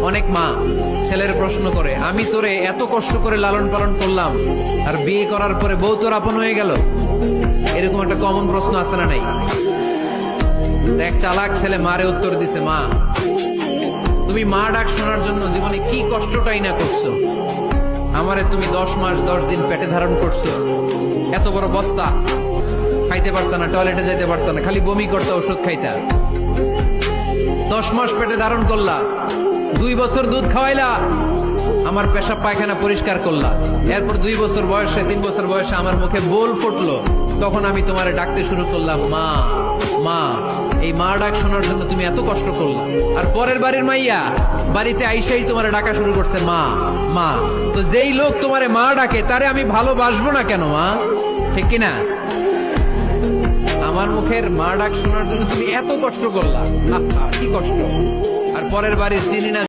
অনেক মা ছেলের প্রশ্ন করে, আমি তোরে এত কষ্ট করে লালন পালন করলাম, আর বিয়ে করার পরে বউ তোর আপন হয়ে গেল। এরকম একটা কমন প্রশ্ন আছে না নাই? এক চালাক ছেলে মারে উত্তর দিছে, মা তুমি মা ডাক শোনার জন্য জীবনে কি কষ্টটাই না করছো। আমারে তুমি 10 মাস 10 দিন পেটে ধারণ করছো, এত বড় বস্তা, খাইতে পারতা না, টয়লেটে যাইতে পারতা না, খালি বমি করতা, ওষুধ খাইতা। 10 মাস পেটে ধারণ করলা, 2 বছর দুধ খাওয়াইলা, আমার পেশাব পায়খানা পরিষ্কার করলা। এরপর 2 বছর বয়সে 3 বছর বয়সে আমার মুখে বোল ফুটলো, তখন আমি তোমারে ডাকতে শুরু করলাম মা মা। এই মা ডাক শোনার জন্য তুমি এত কষ্ট করলা, আর পরের বাড়ির মাইয়া বাড়িতে আইসাই তোমারে ডাকা শুরু করছে মা মা। তো যেই লোক তোমারে মা ডাকে তারে আমি ভালোবাসবো না কেন মা? ঠিক কিনা? আমার মুখের মা ডাক শোনার জন্য তুমি এত কষ্ট করলা, কি কষ্ট। আর পরের বাড়ির চিনি না